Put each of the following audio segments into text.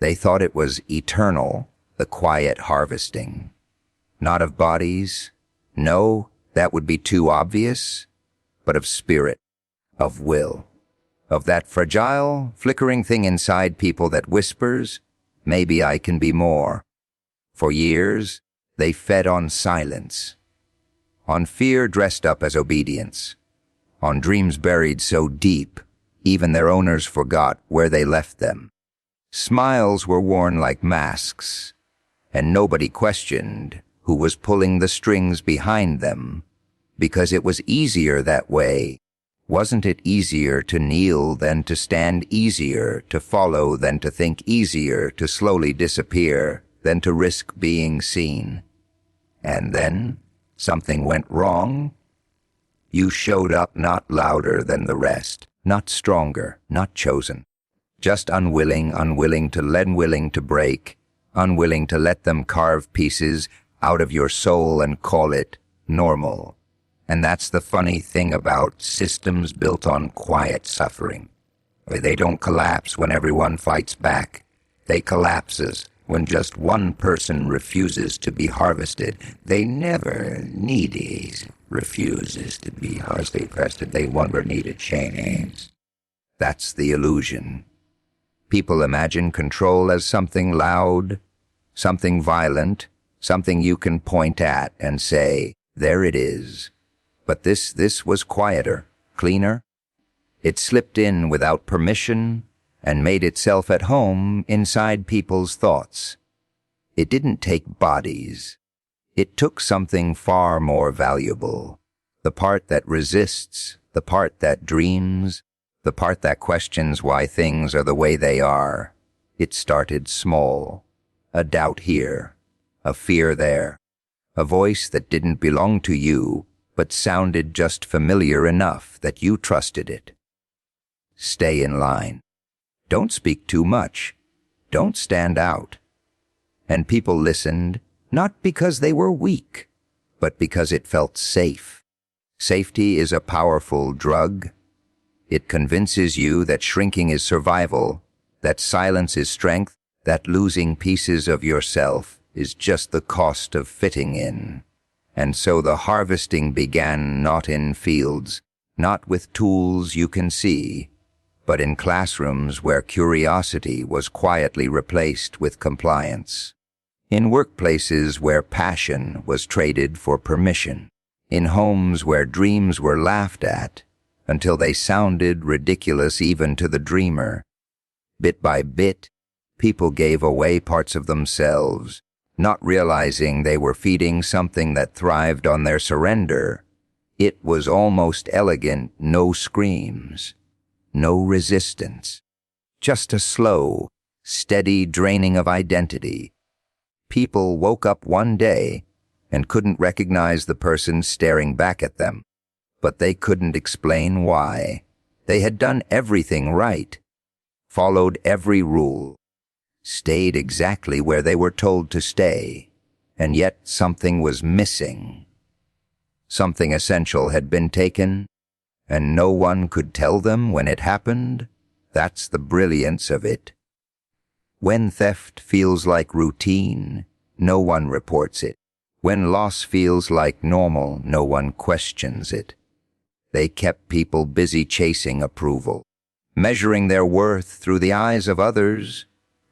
They thought it was eternal, the quiet harvesting. Not of bodies, no, that would be too obvious, but of spirit, of will, of that fragile, flickering thing inside people that whispers, maybe I can be more. For years, they fed on silence, on fear dressed up as obedience, on dreams buried so deep, even their owners forgot where they left them. Smiles were worn like masks, and nobody questioned who was pulling the strings behind them, because it was easier that way. Wasn't it easier to kneel than to stand, easier to follow than to think, easier to slowly disappear than to risk being seen? And then something went wrong. You showed up not louder than the rest, not stronger, not chosen, just unwilling to break, unwilling to let them carve pieces out of your soul and call it normal. And that's the funny thing about systems built on quiet suffering. They don't collapse when everyone fights back. They collapses when just one person refuses to be harvested. They never refuses to be harvested. They never needed change. That's the illusion. People imagine control as something loud, something violent, something you can point at and say, there it is. But this was quieter, cleaner. It slipped in without permission and made itself at home inside people's thoughts. It didn't take bodies. It took something far more valuable. The part that resists, the part that dreams, the part that questions why things are the way they are. It started small. A doubt here, a fear there, a voice that didn't belong to you, but sounded just familiar enough that you trusted it. Stay in line. Don't speak too much. Don't stand out. And people listened, not because they were weak, but because it felt safe. Safety is a powerful drug. It convinces you that shrinking is survival, that silence is strength, that losing pieces of yourself is just the cost of fitting in. And so the harvesting began not in fields, not with tools you can see, but in classrooms where curiosity was quietly replaced with compliance, in workplaces where passion was traded for permission, in homes where dreams were laughed at until they sounded ridiculous even to the dreamer. Bit by bit, people gave away parts of themselves, not realizing they were feeding something that thrived on their surrender. It was almost elegant, no screams, no resistance, just a slow, steady draining of identity. People woke up one day and couldn't recognize the person staring back at them, but they couldn't explain why. They had done everything right, followed every rule, stayed exactly where they were told to stay, and yet something was missing. Something essential had been taken, and no one could tell them when it happened. That's the brilliance of it. When theft feels like routine, no one reports it. When loss feels like normal, no one questions it. They kept people busy chasing approval, measuring their worth through the eyes of others,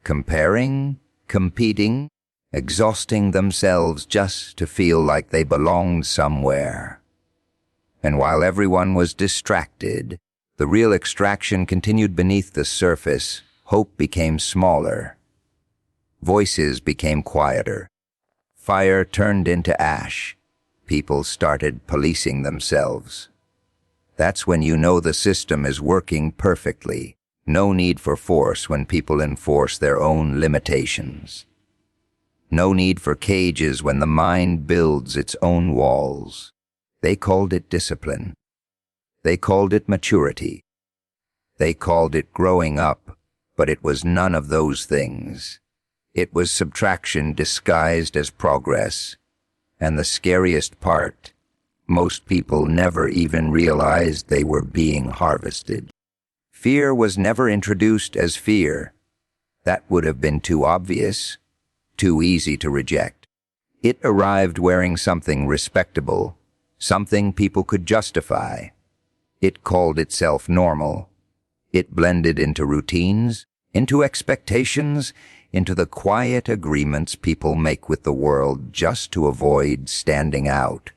comparing, competing, exhausting themselves just to feel like they belonged somewhere. And while everyone was distracted, the real extraction continued beneath the surface. Hope became smaller. Voices became quieter. Fire turned into ash. People started policing themselves. That's when you know the system is working perfectly. No need for force when people enforce their own limitations. No need for cages when the mind builds its own walls. They called it discipline. They called it maturity. They called it growing up, but it was none of those things. It was subtraction disguised as progress. And the scariest part, most people never even realized they were being harvested. Fear was never introduced as fear. That would have been too obvious, too easy to reject. It arrived wearing something respectable, something people could justify. It called itself normal. It blended into routines, into expectations, into the quiet agreements people make with the world just to avoid standing out.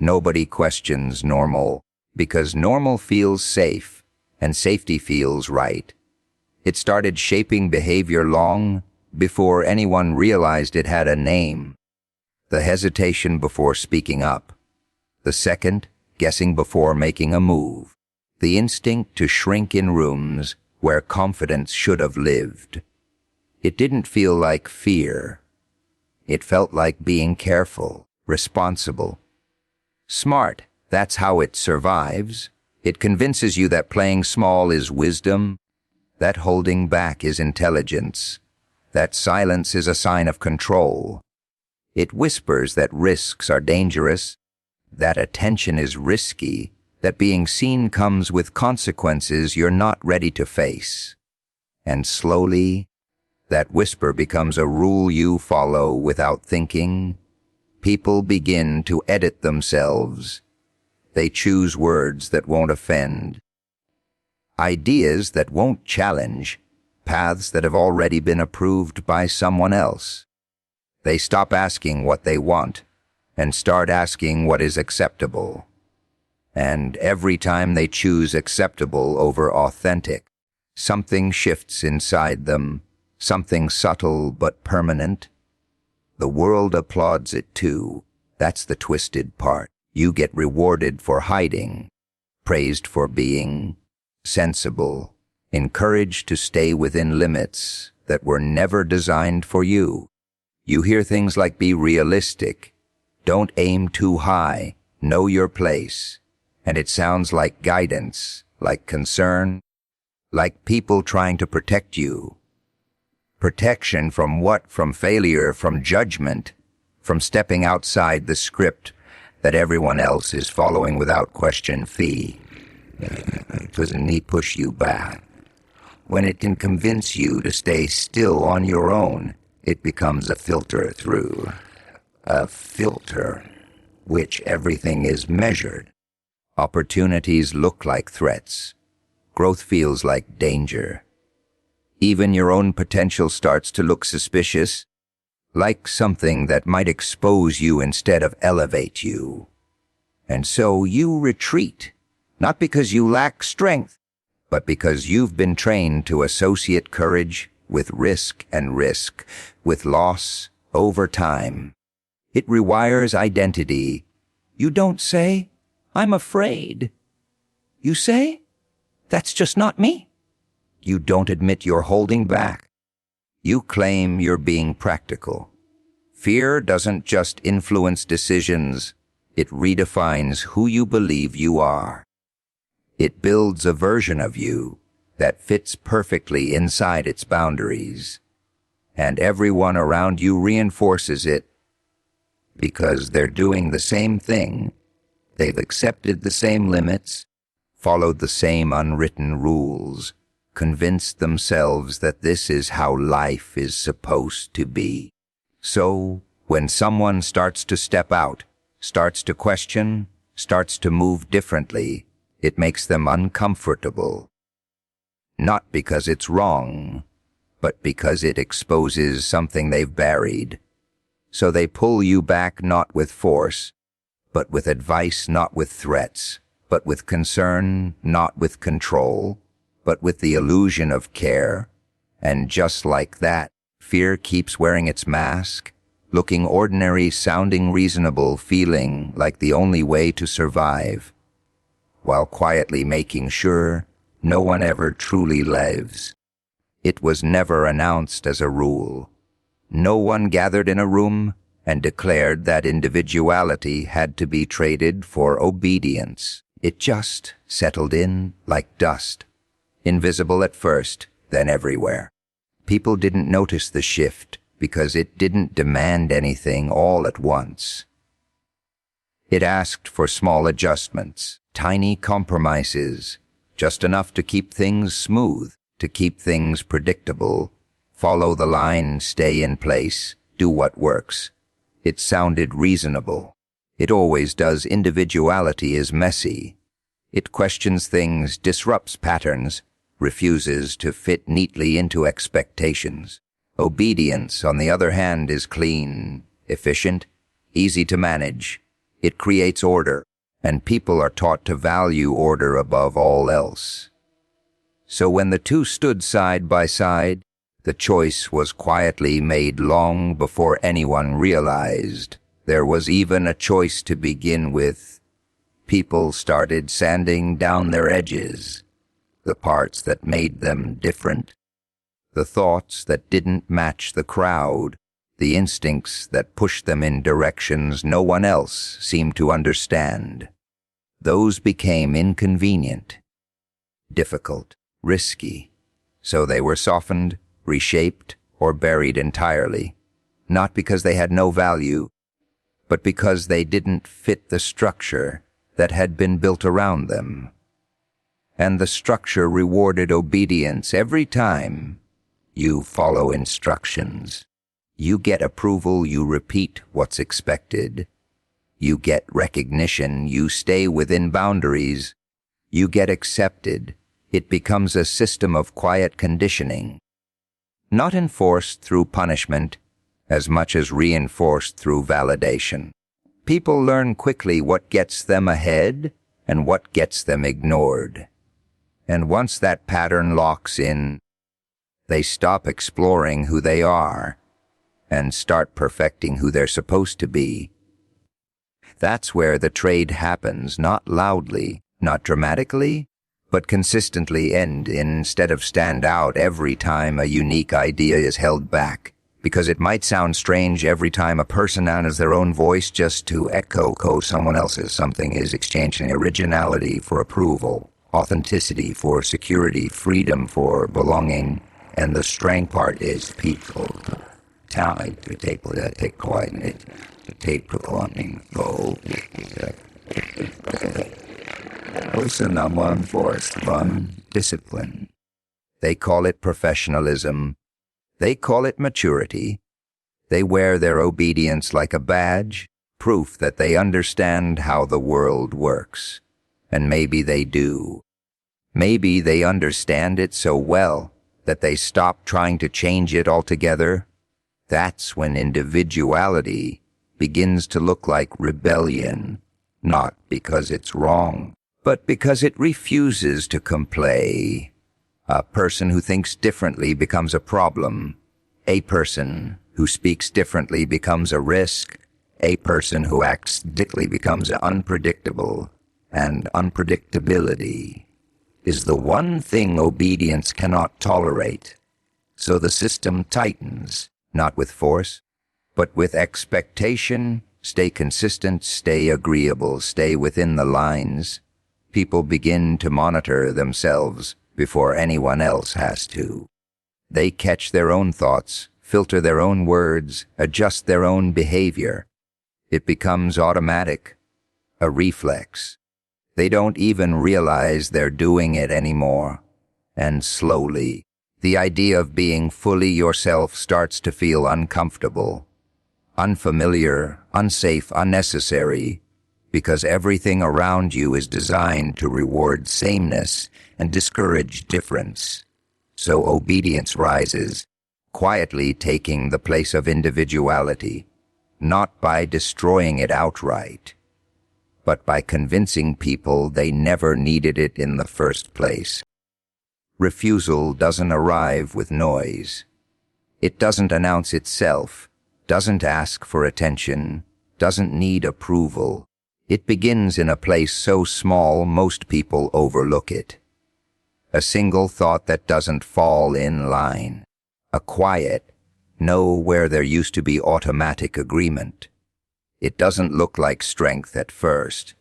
Nobody questions normal, because normal feels safe, and safety feels right. It started shaping behavior long before anyone realized it had a name. The hesitation before speaking up. The second, guessing before making a move. The instinct to shrink in rooms where confidence should have lived. It didn't feel like fear. It felt like being careful, responsible. Smart, that's how it survives. It convinces you that playing small is wisdom, that holding back is intelligence, that silence is a sign of control. It whispers that risks are dangerous, that attention is risky, that being seen comes with consequences you're not ready to face. And slowly, that whisper becomes a rule you follow without thinking. People begin to edit themselves. They choose words that won't offend, ideas that won't challenge, paths that have already been approved by someone else. They stop asking what they want and start asking what is acceptable. And every time they choose acceptable over authentic, something shifts inside them, something subtle but permanent. The world applauds it too. That's the twisted part. You get rewarded for hiding, praised for being sensible, encouraged to stay within limits that were never designed for you. You hear things like be realistic, don't aim too high, know your place. And it sounds like guidance, like concern, like people trying to protect you. Protection from what? From failure, from judgment, from stepping outside the script that everyone else is following without question fee. Doesn't it push you back? When it can convince you to stay still on your own, it becomes a filter through. A filter which everything is measured. Opportunities look like threats. Growth feels like danger. Even your own potential starts to look suspicious, like something that might expose you instead of elevate you. And so you retreat, not because you lack strength, but because you've been trained to associate courage with risk, with loss over time. It rewires identity. You don't say, I'm afraid. You say, that's just not me. You don't admit you're holding back. You claim you're being practical. Fear doesn't just influence decisions, it redefines who you believe you are. It builds a version of you that fits perfectly inside its boundaries. And everyone around you reinforces it because they're doing the same thing. They've accepted the same limits, followed the same unwritten rules, convinced themselves that this is how life is supposed to be. So, when someone starts to step out, starts to question, starts to move differently, it makes them uncomfortable. Not because it's wrong, but because it exposes something they've buried. So they pull you back not with force, but with advice, not with threats, but with concern, not with control, but with the illusion of care. And just like that, fear keeps wearing its mask, looking ordinary, sounding reasonable, feeling like the only way to survive, while quietly making sure no one ever truly lives. It was never announced as a rule. No one gathered in a room and declared that individuality had to be traded for obedience. It just settled in like dust, invisible at first, then everywhere. People didn't notice the shift because it didn't demand anything all at once. It asked for small adjustments, tiny compromises, just enough to keep things smooth, to keep things predictable, Follow the line, stay in place, do what works. It sounded reasonable. It always does. Individuality is messy. It questions things, disrupts patterns, refuses to fit neatly into expectations. Obedience, on the other hand, is clean, efficient, easy to manage. It creates order, and people are taught to value order above all else. So when the two stood side by side, the choice was quietly made long before anyone realized there was even a choice to begin with. People started sanding down their edges, the parts that made them different, the thoughts that didn't match the crowd, the instincts that pushed them in directions no one else seemed to understand. Those became inconvenient, difficult, risky, so they were softened, reshaped, or buried entirely, not because they had no value, but because they didn't fit the structure that had been built around them. And the structure rewarded obedience every time. You follow instructions. You get approval, you repeat what's expected. You get recognition, you stay within boundaries. You get accepted. It becomes a system of quiet conditioning, not enforced through punishment as much as reinforced through validation. People learn quickly what gets them ahead and what gets them ignored. And once that pattern locks in, they stop exploring who they are and start perfecting who they're supposed to be. That's where the trade happens, not loudly, not dramatically, but consistently, and instead of stand out every time a unique idea is held back, because it might sound strange every time a person adds their own voice just to echo someone else's. Something is exchanging originality for approval, authenticity for security, freedom for belonging, and the strength part is people. Talent to take quietness, to take belonging, also number one force, fun, discipline. They call it professionalism. They call it maturity. They wear their obedience like a badge, proof that they understand how the world works. And maybe they do. Maybe they understand it so well that they stop trying to change it altogether. That's when individuality begins to look like rebellion, not because it's wrong, but because it refuses to comply. A person who thinks differently becomes a problem. A person who speaks differently becomes a risk. A person who acts differently becomes unpredictable. And unpredictability is the one thing obedience cannot tolerate. So the system tightens, not with force, but with expectation. Stay consistent, stay agreeable, stay within the lines. People begin to monitor themselves before anyone else has to. They catch their own thoughts, filter their own words, adjust their own behavior. It becomes automatic, a reflex. They don't even realize they're doing it anymore. And slowly, the idea of being fully yourself starts to feel uncomfortable, unfamiliar, unsafe, unnecessary, because everything around you is designed to reward sameness and discourage difference. So obedience rises, quietly taking the place of individuality, not by destroying it outright, but by convincing people they never needed it in the first place. Refusal doesn't arrive with noise. It doesn't announce itself, doesn't ask for attention, doesn't need approval. It begins in a place so small most people overlook it. A single thought that doesn't fall in line. A quiet, no where there used to be automatic agreement. It doesn't look like strength at first.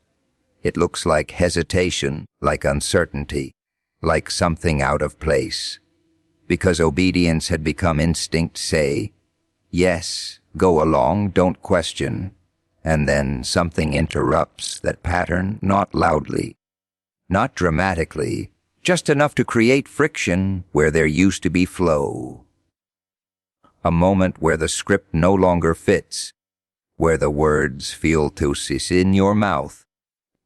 It looks like hesitation, like uncertainty, like something out of place. Because obedience had become instinct, say, yes, go along, don't question. And then something interrupts that pattern, not loudly, not dramatically, just enough to create friction where there used to be flow. A moment where the script no longer fits, where the words feel to sit in your mouth,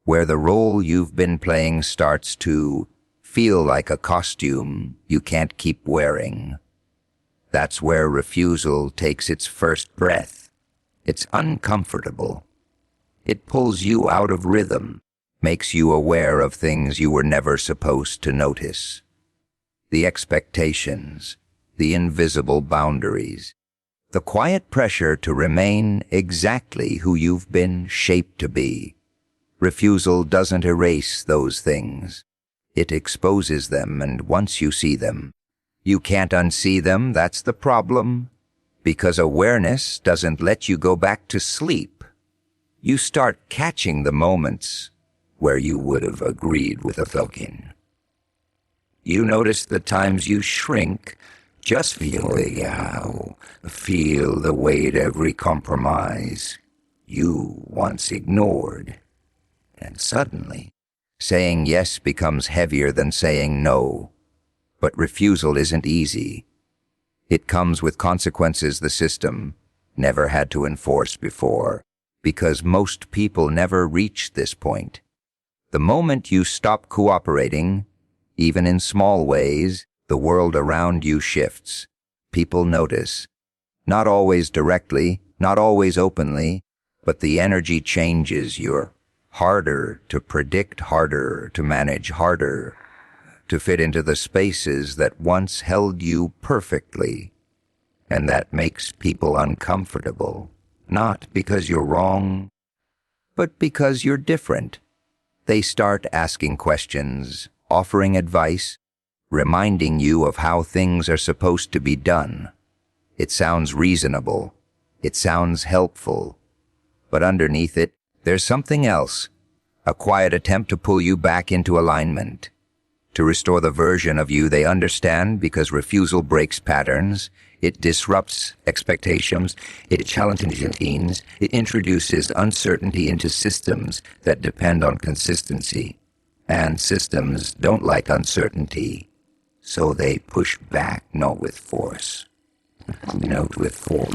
where the role you've been playing starts to feel like a costume you can't keep wearing. That's where refusal takes its first breath. It's uncomfortable. It pulls you out of rhythm, makes you aware of things you were never supposed to notice. The expectations, the invisible boundaries, the quiet pressure to remain exactly who you've been shaped to be. Refusal doesn't erase those things. It exposes them, and once you see them, you can't unsee them. That's the problem. Because awareness doesn't let you go back to sleep. You start catching the moments where you would have agreed with a token. You notice the times you shrink, just feel the weight every compromise you once ignored. And suddenly, saying yes becomes heavier than saying no. But refusal isn't easy. It comes with consequences the system never had to enforce before, because most people never reach this point. The moment you stop cooperating, even in small ways, the world around you shifts. People notice. Not always directly, not always openly, but the energy changes. You're harder to predict, harder to manage, harder to fit into the spaces that once held you perfectly. And that makes people uncomfortable, not because you're wrong, but because you're different. They start asking questions, offering advice, reminding you of how things are supposed to be done. It sounds reasonable. It sounds helpful. But underneath it, there's something else. A quiet attempt to pull you back into alignment. To restore the version of you they understand, because refusal breaks patterns. It disrupts expectations. It challenges routines. It introduces uncertainty into systems that depend on consistency. And systems don't like uncertainty. So they push back, not with force. Not with force.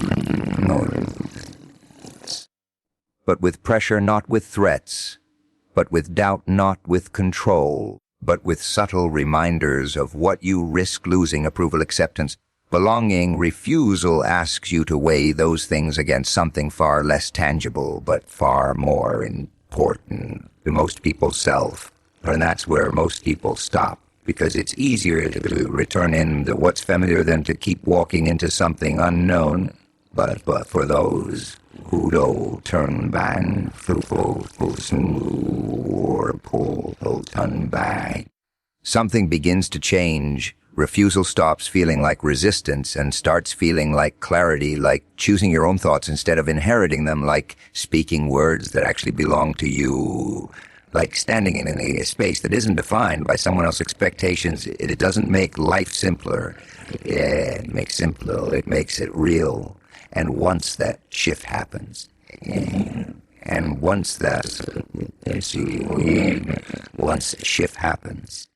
But with pressure, not with threats. But with doubt, not with control. But with subtle reminders of what you risk losing: approval, acceptance, belonging. Refusal asks you to weigh those things against something far less tangible, but far more important to most people's self. And that's where most people stop, because it's easier to return into what's familiar than to keep walking into something unknown. But for those who don't turn back, turn back, something begins to change. Refusal stops feeling like resistance and starts feeling like clarity, like choosing your own thoughts instead of inheriting them, like speaking words that actually belong to you, like standing in a space that isn't defined by someone else's expectations. It doesn't make life simpler. It makes simpler. It makes it real. And once that shift happens, once shift happens,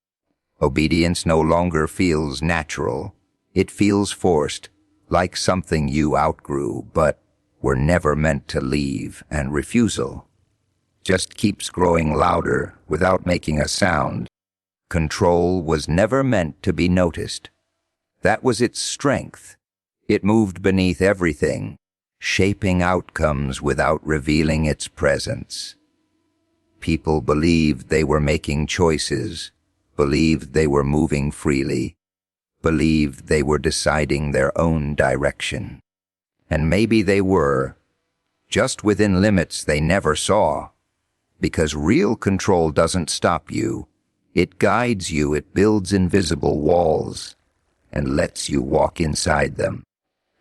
obedience no longer feels natural. It feels forced, like something you outgrew but were never meant to leave. And refusal just keeps growing louder without making a sound. Control was never meant to be noticed. That was its strength. It moved beneath everything, shaping outcomes without revealing its presence. People believed they were making choices, believed they were moving freely, believed they were deciding their own direction. And maybe they were, just within limits they never saw. Because real control doesn't stop you. It guides you. It builds invisible walls and lets you walk inside them,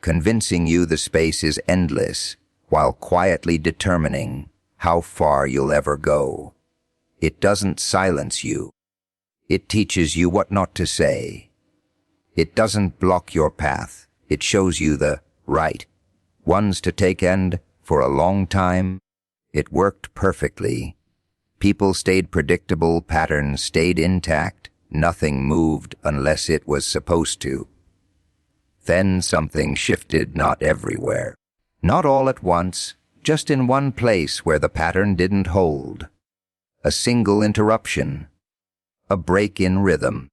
convincing you the space is endless, while quietly determining how far you'll ever go. It doesn't silence you. It teaches you what not to say. It doesn't block your path. It shows you the right ones to take, and for a long time, it worked perfectly. People stayed predictable, patterns stayed intact, nothing moved unless it was supposed to. Then something shifted, not everywhere. Not all at once, just in one place where the pattern didn't hold. A single interruption. A break in rhythm.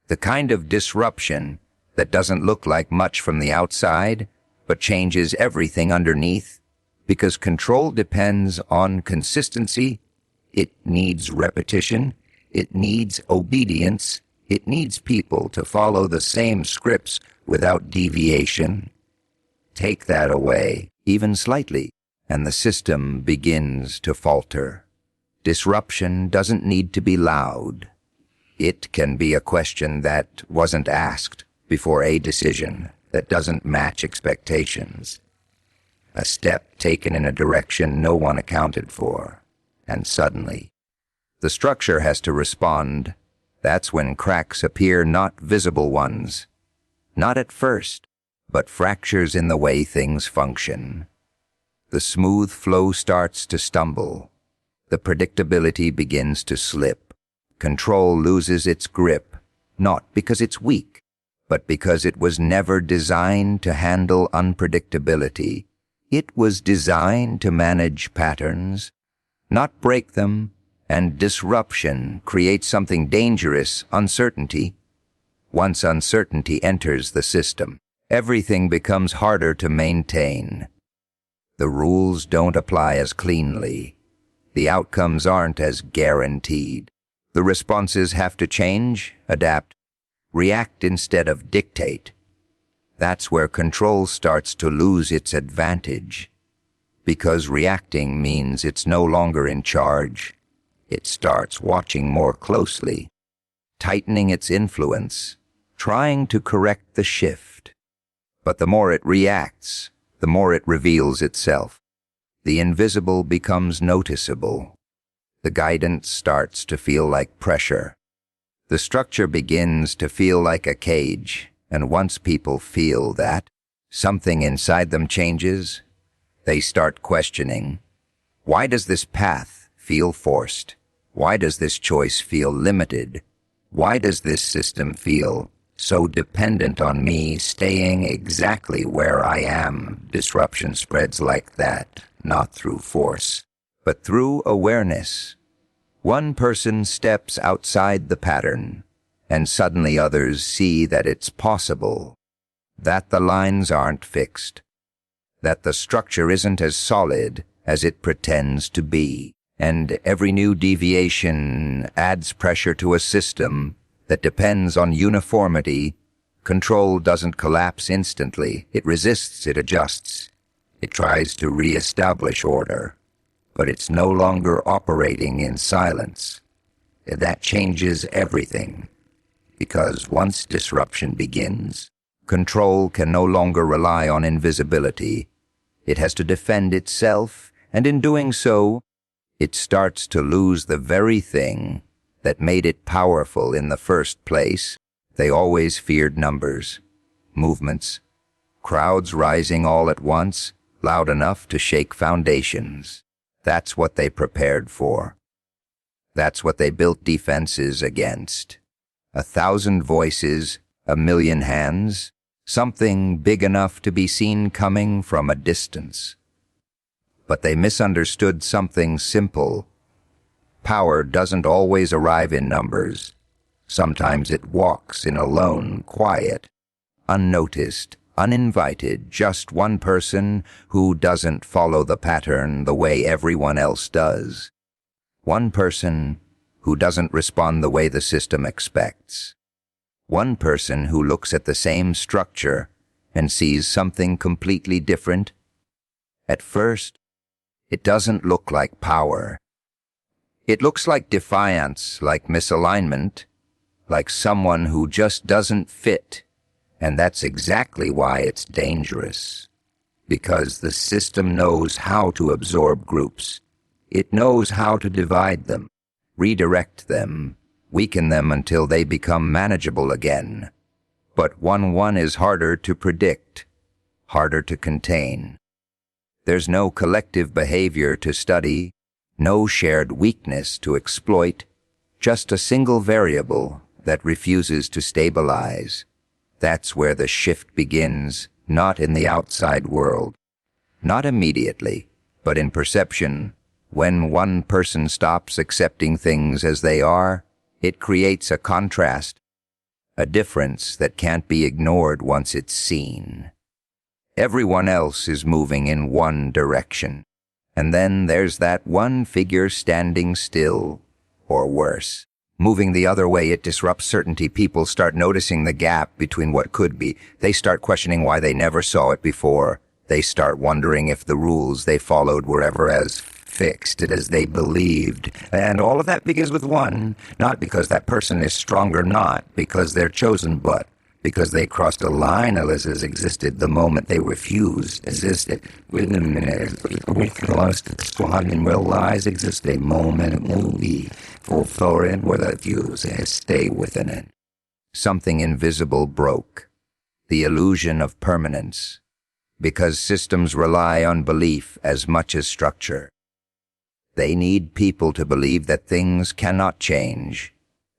The kind of disruption that doesn't look like much from the outside, but changes everything underneath, because control depends on consistency. It needs repetition. It needs obedience. It needs people to follow the same scripts without deviation. Take that away, even slightly, and the system begins to falter. Disruption doesn't need to be loud. It can be a question that wasn't asked before a decision that doesn't match expectations. A step taken in a direction no one accounted for, and suddenly, the structure has to respond. That's when cracks appear, not visible ones. Not at first, but fractures in the way things function. The smooth flow starts to stumble. The predictability begins to slip. Control loses its grip, not because it's weak, but because it was never designed to handle unpredictability. It was designed to manage patterns, not break them, and disruption creates something dangerous, uncertainty. Once uncertainty enters the system, everything becomes harder to maintain. The rules don't apply as cleanly. The outcomes aren't as guaranteed. The responses have to change, adapt, react instead of dictate. That's where control starts to lose its advantage. Because reacting means it's no longer in charge. It starts watching more closely, tightening its influence, trying to correct the shift. But the more it reacts, the more it reveals itself. The invisible becomes noticeable. The guidance starts to feel like pressure. The structure begins to feel like a cage, and once people feel that, something inside them changes. They start questioning, why does this path feel forced? Why does this choice feel limited? Why does this system feel so dependent on me staying exactly where I am? Disruption spreads like that, not through force, but through awareness. One person steps outside the pattern, and suddenly others see that it's possible, that the lines aren't fixed, that the structure isn't as solid as it pretends to be, and every new deviation adds pressure to a system that depends on uniformity. Control doesn't collapse instantly. It resists, it adjusts. It tries to re-establish order, but it's no longer operating in silence. That changes everything, because once disruption begins, control can no longer rely on invisibility. It has to defend itself, and in doing so, it starts to lose the very thing that made it powerful in the first place. They always feared numbers, movements, crowds rising all at once, loud enough to shake foundations. That's what they prepared for. That's what they built defenses against. 1,000 voices, 1,000,000 hands, something big enough to be seen coming from a distance. But they misunderstood something simple. Power doesn't always arrive in numbers. Sometimes it walks in alone, quiet, unnoticed, uninvited, just one person who doesn't follow the pattern the way everyone else does. One person who doesn't respond the way the system expects. One person who looks at the same structure and sees something completely different. At first, it doesn't look like power. It looks like defiance, like misalignment, like someone who just doesn't fit. And that's exactly why it's dangerous. Because the system knows how to absorb groups. It knows how to divide them, redirect them, weaken them until they become manageable again. But 1-1 is harder to predict, harder to contain. There's no collective behavior to study, no shared weakness to exploit, just a single variable that refuses to stabilize. That's where the shift begins, not in the outside world, not immediately, but in perception. When one person stops accepting things as they are, it creates a contrast, a difference that can't be ignored once it's seen. Everyone else is moving in one direction, and then there's that one figure standing still, or worse. Moving the other way, it disrupts certainty. People start noticing the gap between what could be. They start questioning why they never saw it before. They start wondering if the rules they followed were ever as fixed as they believed. And all of that begins with one, not because that person is strong or not, because they're chosen, but because they crossed a line as existed the moment they refused existed. Within we lost one in real lies exist a moment movie for foreign where the views stay within it. Something invisible broke, the illusion of permanence, because systems rely on belief as much as structure. They need people to believe that things cannot change,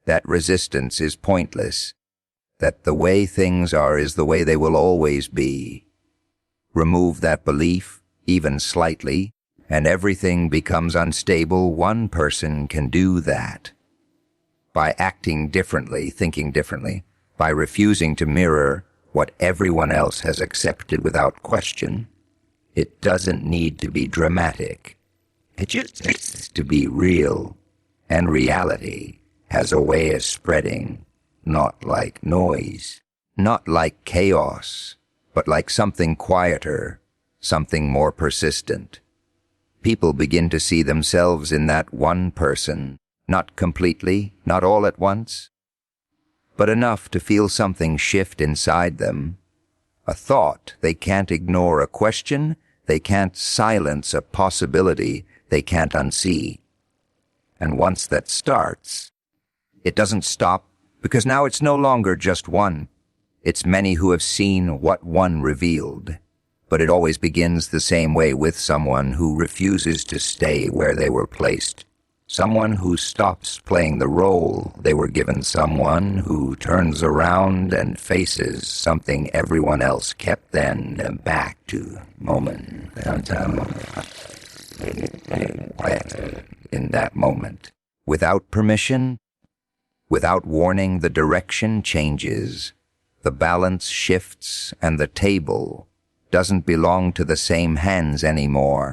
that resistance is pointless, that the way things are is the way they will always be. Remove that belief, even slightly, and everything becomes unstable. One person can do that. By acting differently, thinking differently, by refusing to mirror what everyone else has accepted without question. It doesn't need to be dramatic. It just needs to be real, and reality has a way of spreading, not like noise, not like chaos, but like something quieter, something more persistent. People begin to see themselves in that one person, not completely, not all at once, but enough to feel something shift inside them. A thought they can't ignore, a question they can't silence, a possibility they can't unsee. And once that starts, it doesn't stop, because now it's no longer just one. It's many who have seen what one revealed. But it always begins the same way, with someone who refuses to stay where they were placed. Someone who stops playing the role they were given. Someone who turns around and faces something everyone else kept then back to moment. In that moment, without permission, without warning, the direction changes, the balance shifts, and the table doesn't belong to the same hands anymore.